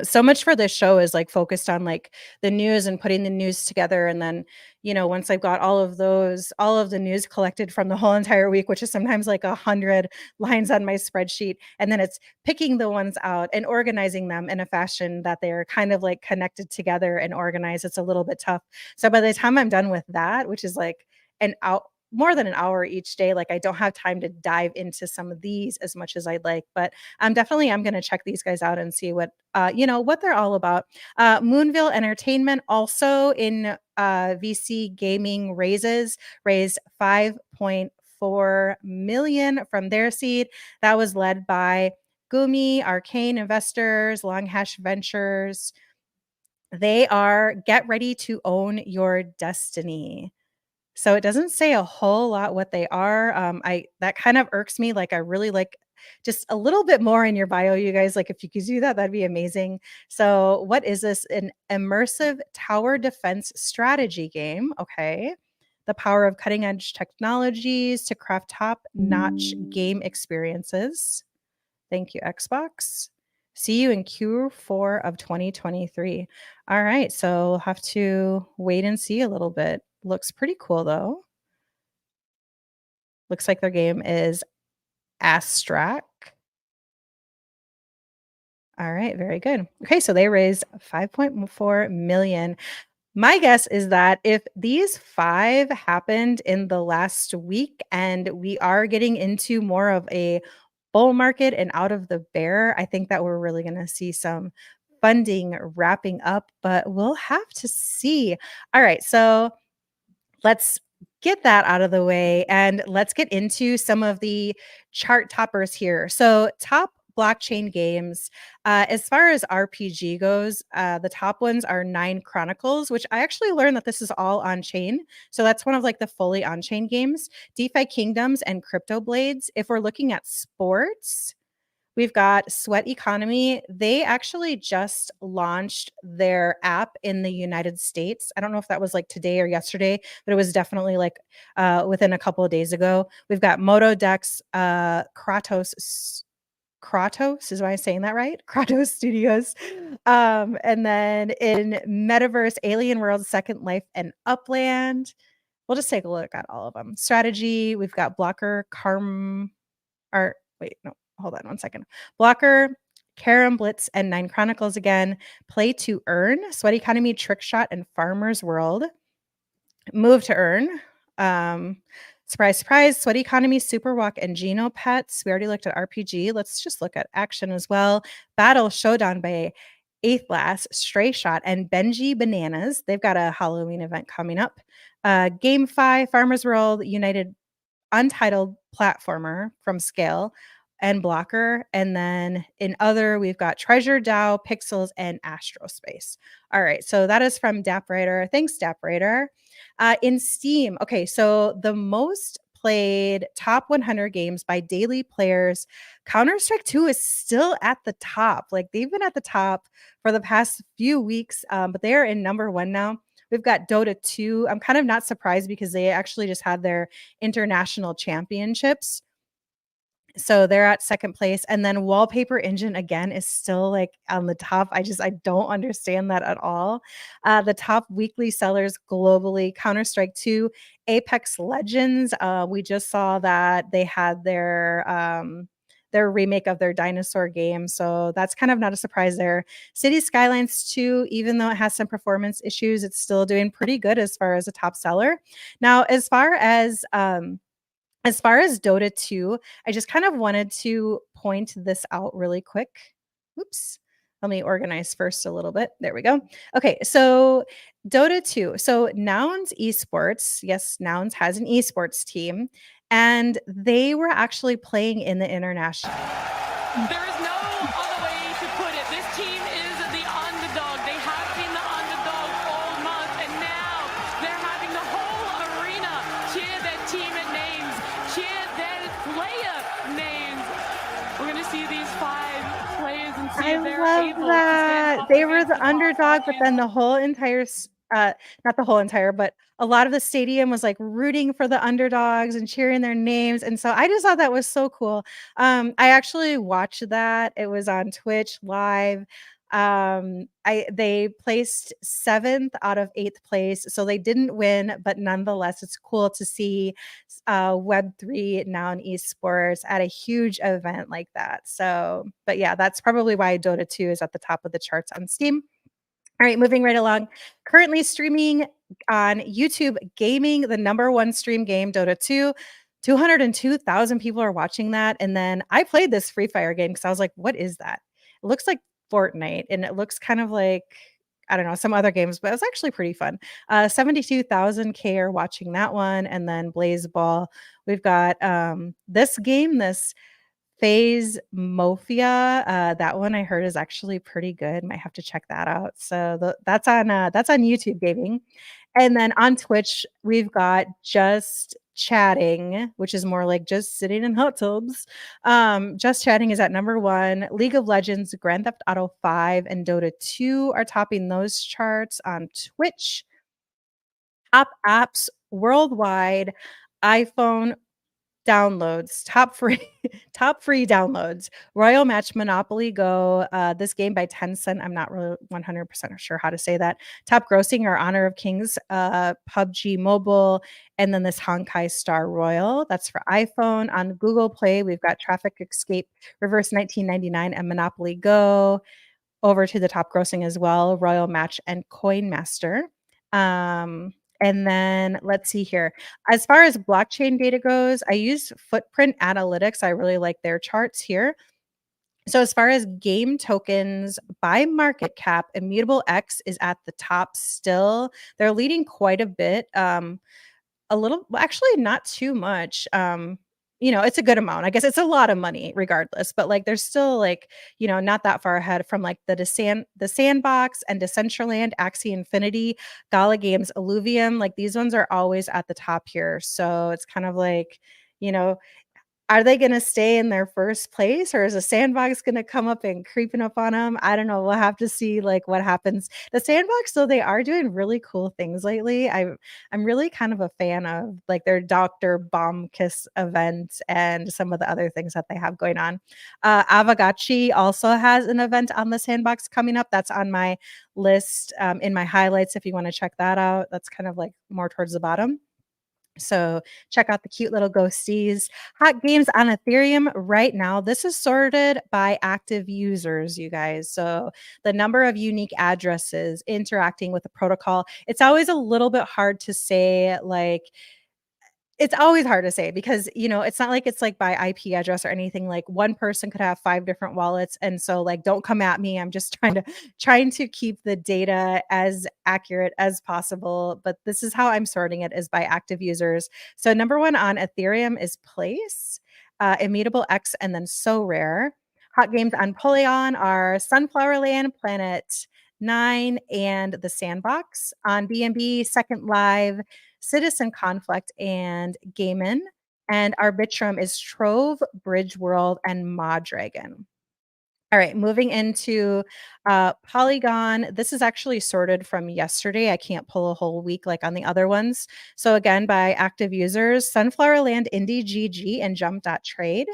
So much for this show is like focused on like the news and putting the news together. And then, once I've got all of the news collected from the whole entire week, which is sometimes like 100 lines on my spreadsheet, and then it's picking the ones out and organizing them in a fashion that they're kind of like connected together and organized. It's a little bit tough. So by the time I'm done with that, which is like an out more than an hour each day, like I don't have time to dive into some of these as much as I'd like, but I'm going to check these guys out and see what they're all about. Moonville Entertainment also in VC gaming raised 5.4 million from their seed. That was led by Gumi, Arcane Investors, Long Hash Ventures. They are get ready to own your destiny. So it doesn't say a whole lot what they are. I that kind of irks me. Like I really like just a little bit more in your bio, you guys. Like if you could do that, that'd be amazing. So what is this? An immersive tower defense strategy game. Okay. The power of cutting edge technologies to craft top notch game experiences. Thank you, Xbox. See you in Q4 of 2023. All right. So we'll have to wait and see a little bit. Looks pretty cool, though. Looks like their game is Astrak. All right. Very good. Okay. So they raised 5.4 million. My guess is that if these 5 happened in the last week and we are getting into more of a bull market and out of the bear, I think that we're really going to see some funding wrapping up, but we'll have to see. All right, so let's get that out of the way and let's get into some of the chart toppers here. So, top blockchain games. As far as RPG goes, the top ones are Nine Chronicles, which I actually learned that this is all on chain. So that's one of like the fully on chain games. DeFi Kingdoms and Crypto Blades. If we're looking at sports, we've got Sweat Economy. They actually just launched their app in the United States. I don't know if that was like today or yesterday, but it was definitely like within a couple of days ago. We've got Motodex, Kratos is why I'm saying that right? Kratos Studios. And then in Metaverse, Alien World, Second Life, and Upland. We'll just take a look at all of them. Strategy, we've got Blocker, or wait, no, hold on one second. Blocker, Karam Blitz, and Nine Chronicles again. Play to Earn, Sweat Economy, Trick Shot, and Farmer's World. Move to Earn. Surprise, surprise, Sweat Economy, Superwalk, and Geno Pets. We already looked at RPG. Let's just look at action as well. Battle Showdown by Aethlast, Stray Shot, and Benji Bananas. They've got a Halloween event coming up. GameFi, Farmers World, United Untitled Platformer from Scale and Blocker. And then in other, we've got Treasure DAO, Pixels, and Astrospace. All right, so that is from DapRaider. Thanks, DapRaider. In Steam, okay, so the most played top 100 games by daily players, Counter-Strike 2 is still at the top. Like they've been at the top for the past few weeks, but they are in number one now. We've got Dota 2. I'm kind of not surprised because they actually just had their international championships. So they're at second place. And then Wallpaper Engine again is still like on the top. I don't understand that at all. The top weekly sellers globally, Counter-Strike 2, Apex Legends. We just saw that they had their remake of their dinosaur game. So that's kind of not a surprise there. City Skylines 2, even though it has some performance issues, it's still doing pretty good as far as a top seller. Now, as far as Dota 2, I just kind of wanted to point this out really quick. Oops. Let me organize first a little bit. There we go. Okay, so Dota 2. So Nouns Esports, yes, Nouns has an esports team, and they were actually playing in the international. There is no other way to put it. This team is the underdog. They have been the underdog all month, and now they're having the whole arena cheer their team names, cheer their player names. We're going to see these 5 players and see if they're able to stand up They were against the top underdog, but then players. the whole entire not the whole entire, but a lot of the stadium was like rooting for the underdogs and cheering their names. And so I just thought that was so cool. I actually watched that. It was on Twitch live. They placed 7th out of 8th place, so they didn't win, but nonetheless, it's cool to see Web3 Noun Esports at a huge event like that. So, but yeah, that's probably why Dota 2 is at the top of the charts on Steam. All right, moving right along. Currently streaming on YouTube Gaming, the number one stream game, Dota 2. 202,000 people are watching that. And then I played this Free Fire game because I was like, what is that? It looks like Fortnite and it looks kind of like, I don't know, some other games, but it was actually pretty fun. 72,000 K are watching that one. And then Blaze Ball. We've got this game, this Phase Mafia, that one I heard is actually pretty good. Might have to check that out. So that's on YouTube Gaming. And then on Twitch, we've got Just Chatting, which is more like just sitting in hot tubs. Just Chatting is at number 1. League of Legends, Grand Theft Auto 5, and Dota 2 are topping those charts on Twitch. Top apps worldwide, iPhone downloads, top free top free downloads. Royal Match, Monopoly Go, this game by Tencent. I'm not really 100% sure how to say that. Top grossing are Honor of Kings, PUBG Mobile, and then this Honkai Star Royal. That's for iPhone. On Google Play, we've got Traffic Escape, Reverse 1999, and Monopoly Go. Over to the top grossing as well, Royal Match and Coin Master. And then let's see here. As far as blockchain data goes, I use Footprint Analytics. I really like their charts here. So as far as game tokens by market cap, Immutable X is at the top still. They're leading quite a bit. A little, well, actually not too much. It's a good amount. I guess it's a lot of money regardless, but like there's still like, not that far ahead from like the Sandbox and Decentraland, Axie Infinity, Gala Games, Illuvium. Like these ones are always at the top here. So it's kind of like, you know, are they gonna stay in their first place, or is the Sandbox gonna come up and creeping up on them? I don't know. We'll have to see, like, what happens. The Sandbox, though, they are doing really cool things lately. I'm really kind of a fan of, like, their Dr. Bombkiss event and some of the other things that they have going on. Avagachi also has an event on the Sandbox coming up. That's on my list, in my highlights if you wanna check that out. That's kind of, like, more towards the bottom. So check out the cute little ghosties. Hot games on Ethereum right now. This is sorted by active users, you guys. So the number of unique addresses interacting with the protocol. It's always a little bit hard to say, like, It's always hard to say because, it's not like it's like by IP address or anything. Like one person could have 5 different wallets, and so like don't come at me. I'm just trying to keep the data as accurate as possible. But this is how I'm sorting it, is by active users. So number 1 on Ethereum is Place, Immutable X, and then So Rare. Hot games on Polygon are Sunflower Land, Planet 9, and The Sandbox. On BNB, Second Live, Citizen Conflict, and Gaiman. And Arbitrum is Trove, Bridge World, and Madragon. All right, moving into Polygon. This is actually sorted from yesterday. I can't pull a whole week like on the other ones. So again, by active users, Sunflower Land, Indie GG, and Jump.trade.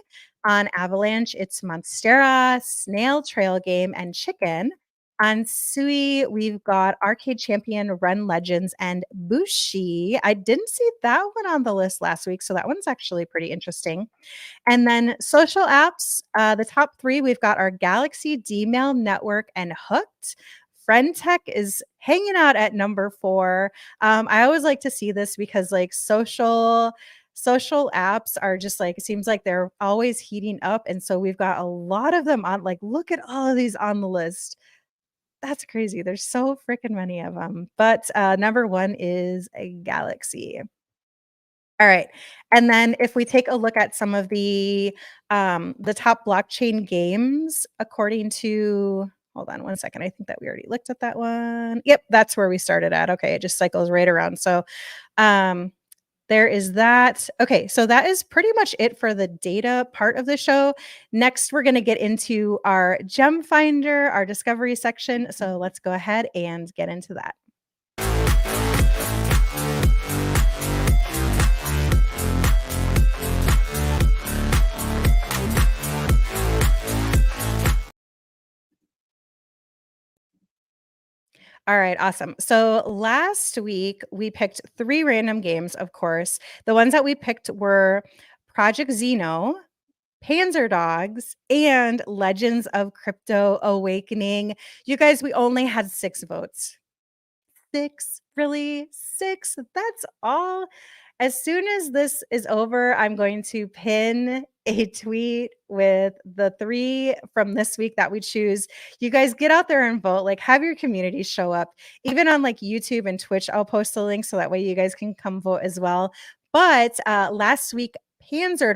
On Avalanche, it's Monstera, Snail Trail Game, and Chicken. On Sui, we've got Arcade Champion, Run Legends, and Bushi. I didn't see that one on the list last week, so that one's actually pretty interesting. And then social apps, the top 3, we've got our Galaxy, D-Mail, Network, and Hooked. Friend Tech is hanging out at number 4. I always like to see this because like social apps are just like, it seems like they're always heating up. And so we've got a lot of them on, like, look at all of these on the list. That's crazy. There's so freaking many of them. But number 1 is a Galaxy. All right. And then if we take a look at some of the top blockchain games, according to, hold on one second. I think that we already looked at that one. Yep, that's where we started at. Okay, it just cycles right around. So there is that. Okay, so that is pretty much it for the data part of the show. Next, we're going to get into our gem finder, our discovery section. So let's go ahead and get into that. All right, awesome. So last week we picked 3 random games, of course. The ones that we picked were Project Xeno, Panzer Dogs, and Legends of Crypto Awakening. You guys, we only had 6 votes. 6? Really? 6? That's all? As soon as this is over, I'm going to pin a tweet with the 3 from this week that we choose. You guys get out there and vote. Like, have your community show up. Even on like YouTube and Twitch, I'll post a link so that way you guys can come vote as well. But last week, Panzer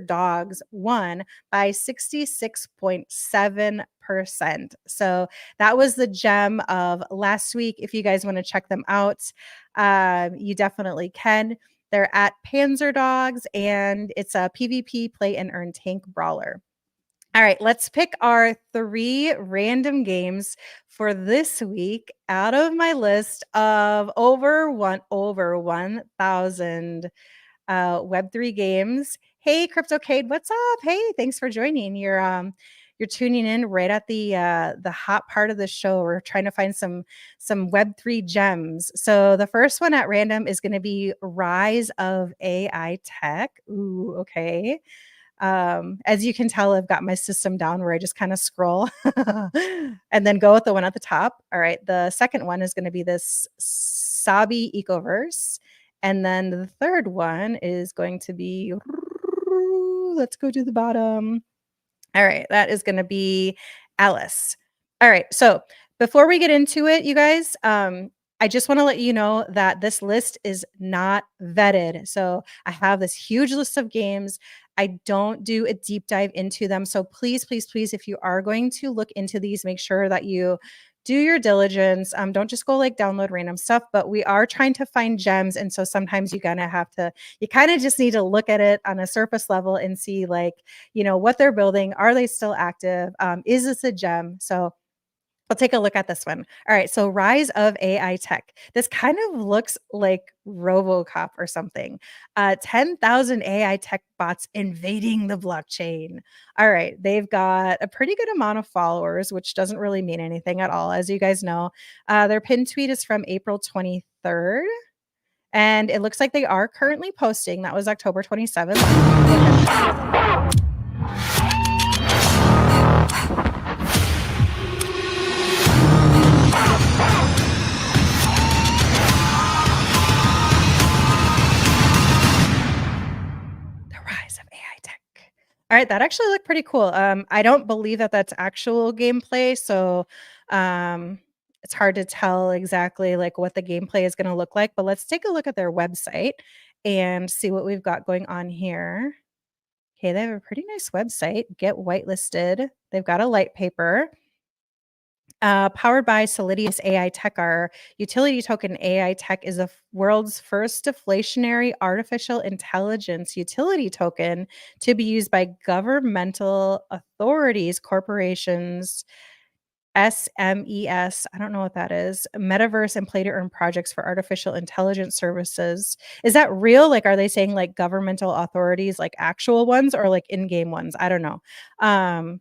Dogs won by 66.7%. So that was the gem of last week. If you guys want to check them out, you definitely can. They're at Panzer Dogs, and it's a PvP play and earn tank brawler. All right, let's pick our 3 random games for this week out of my list of over 1,000 Web3 games. Hey, CryptoCade, what's up? Hey, thanks for joining. You're tuning in right at the hot part of the show. We're trying to find some Web3 gems. So the first one at random is going to be Rise of AI Tech. Ooh, okay. As you can tell, I've got my system down where I just kind of scroll and then go with the one at the top. All right. The second one is going to be this Sabi Ecoverse. And then the third one is going to be, let's go to the bottom. All right. That is going to be Alice. All right. So before we get into it, you guys, I just want to let you know that this list is not vetted. So I have this huge list of games. I don't do a deep dive into them. So please, please, please, if you are going to look into these, make sure that you do your diligence. Don't just go like download random stuff, but we are trying to find gems. And so sometimes you kind of just need to look at it on a surface level and see like, what they're building. Are they still active? Is this a gem? So I'll take a look at this one. All right. So Rise of AI Tech. This kind of looks like RoboCop or something. 10,000 AI tech bots invading the blockchain. All right. They've got a pretty good amount of followers, which doesn't really mean anything at all. As you guys know, their pinned tweet is from April 23rd. And it looks like they are currently posting. That was October 27th. All right, that actually looked pretty cool. I don't believe that that's actual gameplay, so it's hard to tell exactly like what the gameplay is going to look like. But let's take a look at their website and see what we've got going on here. Okay, they have a pretty nice website. Get whitelisted. They've got a light paper. Powered by Solidius AI Tech, our utility token AI Tech is the world's first deflationary artificial intelligence utility token to be used by governmental authorities, corporations, SMES, I don't know what that is, metaverse and play to earn projects for artificial intelligence services. Is that real? Like, are they saying like governmental authorities, like actual ones or like in game ones? I don't know.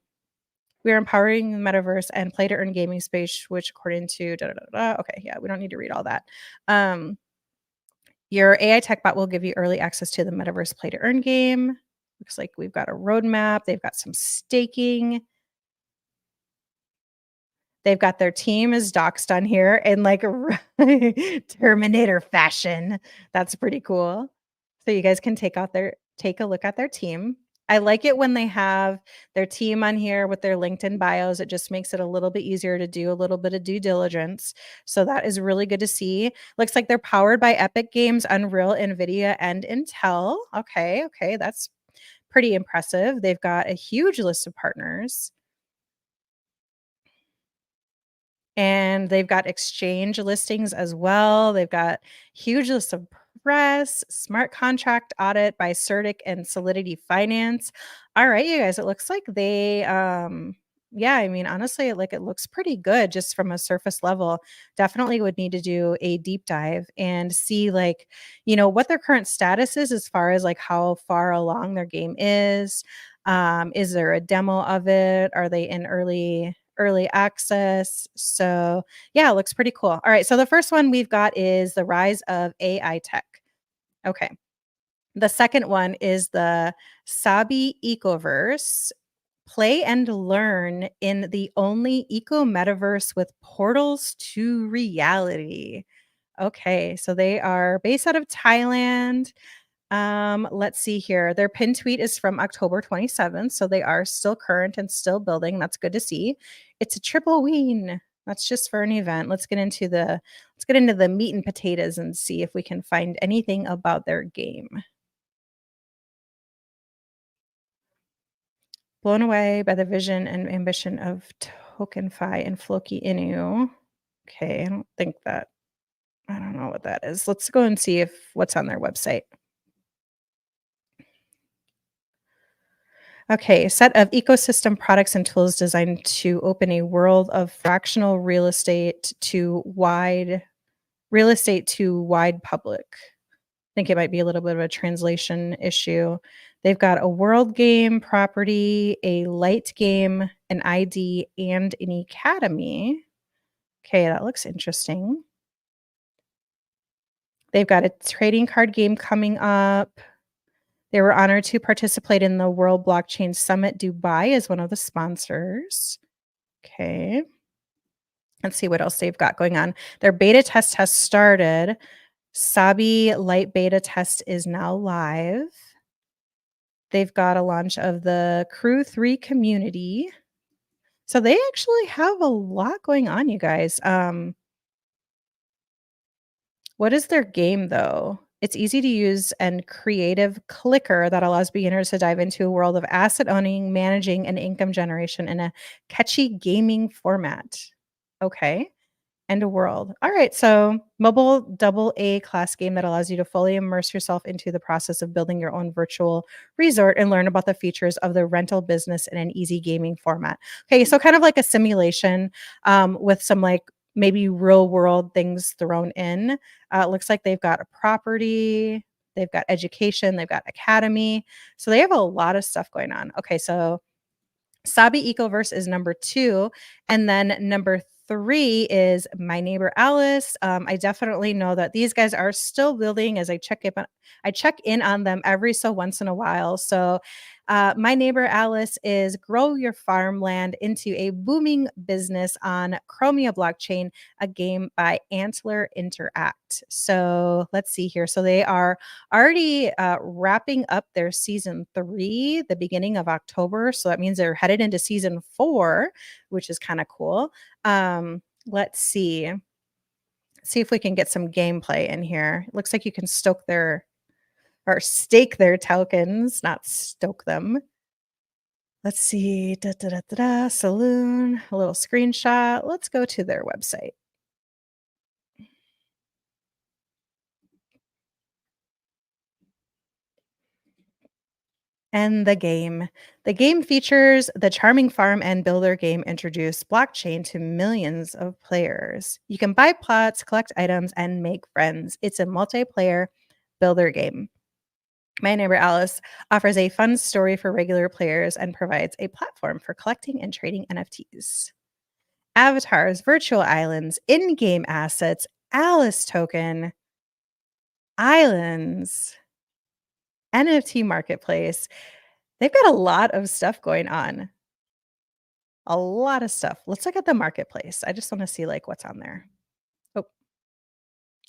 We are empowering the metaverse and play to earn gaming space, which according to okay, yeah, we don't need to read all that. Your AI tech bot will give you early access to the metaverse play to earn game. Looks like we've got a roadmap. They've got some staking. They've got their team is doxed on here in like Terminator fashion. That's pretty cool. So you guys can take a look at their team. I like it when they have their team on here with their LinkedIn bios. It just makes it a little bit easier to do a little bit of due diligence. So that is really good to see. Looks like they're powered by Epic Games, Unreal, Nvidia, and Intel. Okay, that's pretty impressive. They've got a huge list of partners. And they've got exchange listings as well. They've got huge list of press, smart contract audit by Certic and Solidity Finance. All right, you guys, it looks like they yeah, I mean, honestly, like it looks pretty good just from a surface level. Definitely would need to do a deep dive and see like, what their current status is as far as like how far along their game is. Is there a demo of it? Are they in early access? So yeah, it looks pretty cool. All right, so the first one we've got is the rise of AI tech. Okay. The second one is the Sabi Ecoverse. Play and learn in the only eco metaverse with portals to reality. Okay, so they are based out of Thailand. Let's see here. Their pin tweet is from October 27th, so they are still current and still building. That's good to see. It's a triple ween. That's just for an event. Let's get into the meat and potatoes and see if we can find anything about their game. Blown away by the vision and ambition of TokenFi and Floki Inu. Okay, I don't know what that is. Let's go and see what's on their website. Okay, a set of ecosystem products and tools designed to open a world of fractional real estate to wide public. I think it might be a little bit of a translation issue. They've got a world game property, a light game, an ID, and an academy. Okay, that looks interesting. They've got a trading card game coming up. They were honored to participate in the World Blockchain Summit Dubai as one of the sponsors. Okay. Let's see what else they've got going on. Their beta test has started. Sabi Light beta test is now live. They've got a launch of the Crew 3 community. So they actually have a lot going on, you guys. What is their game, though? It's easy to use and creative clicker that allows beginners to dive into a world of asset owning, managing, and income generation in a catchy gaming format. Okay. And a world. All right. So, mobile double A class game that allows you to fully immerse yourself into the process of building your own virtual resort and learn about the features of the rental business in an easy gaming format. Okay. So, kind of like a simulation with some like maybe real world things thrown in. It looks like they've got a property, they've got education, they've got academy. So, they have a lot of stuff going on. Okay. So, Sabi Ecoverse is number 2. And then number 3 is My Neighbor Alice. I definitely know that these guys are still building as I check in on them every so once in a while. So My Neighbor Alice is grow your farmland into a booming business on Chromia blockchain, a game by Antler Interact. So let's see here. So they are already wrapping up their season 3, the beginning of October. So that means they're headed into season 4, which is kind of cool. Let's see if we can get some gameplay in here. It looks like you can stake their tokens, not stoke them. Let's see. Saloon, a little screenshot. Let's go to their website. And the game. The game features the charming farm and builder game introduced blockchain to millions of players. You can buy plots, collect items, and make friends. It's a multiplayer builder game. My Neighbor Alice offers a fun story for regular players and provides a platform for collecting and trading NFTs. Avatars, virtual islands, in game assets, Alice token, islands, NFT marketplace. They've got a lot of stuff going on. A lot of stuff. Let's look at the marketplace. I just want to see like what's on there. Oh,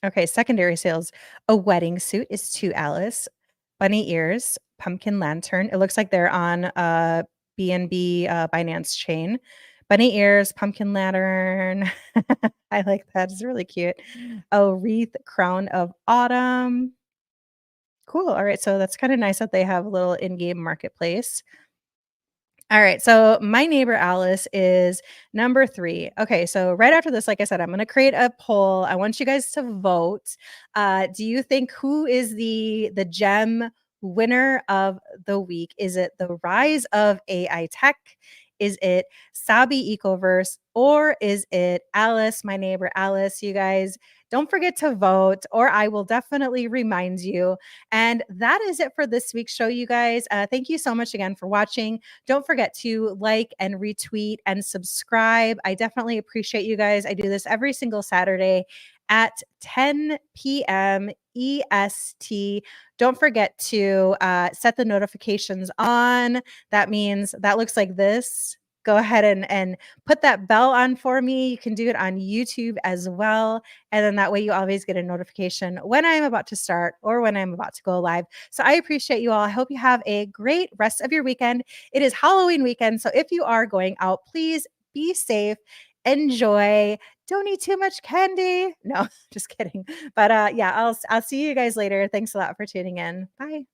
okay. Secondary sales. A wedding suit is 2 Alice. Bunny ears, pumpkin lantern. It looks like they're on BNB Binance chain. Bunny ears, pumpkin lantern. I like that. It's really cute. Oh, wreath, crown of autumn. Cool. All right. So that's kind of nice that they have a little in-game marketplace. All right. So my neighbor Alice is number 3. Okay. So right after this, like I said, I'm going to create a poll. I want you guys to vote. Do you think who is the gem winner of the week? Is it the rise of AI tech? Is it Sabi Ecoverse? Or is it Alice, my neighbor Alice? You guys don't forget to vote, or I will definitely remind you. And that is it for this week's show, you guys. Thank you so much again for watching. Don't forget to like and retweet and subscribe. I definitely appreciate you guys. I do this every single Saturday at 10 p.m. EST. Don't forget to set the notifications on. That means that looks like this. Go ahead and put that bell on for me. You can do it on YouTube as well. And then that way you always get a notification when I'm about to start or when I'm about to go live. So I appreciate you all. I hope you have a great rest of your weekend. It is Halloween weekend. So if you are going out, please be safe, enjoy, don't eat too much candy. No, just kidding. But yeah, I'll see you guys later. Thanks a lot for tuning in. Bye.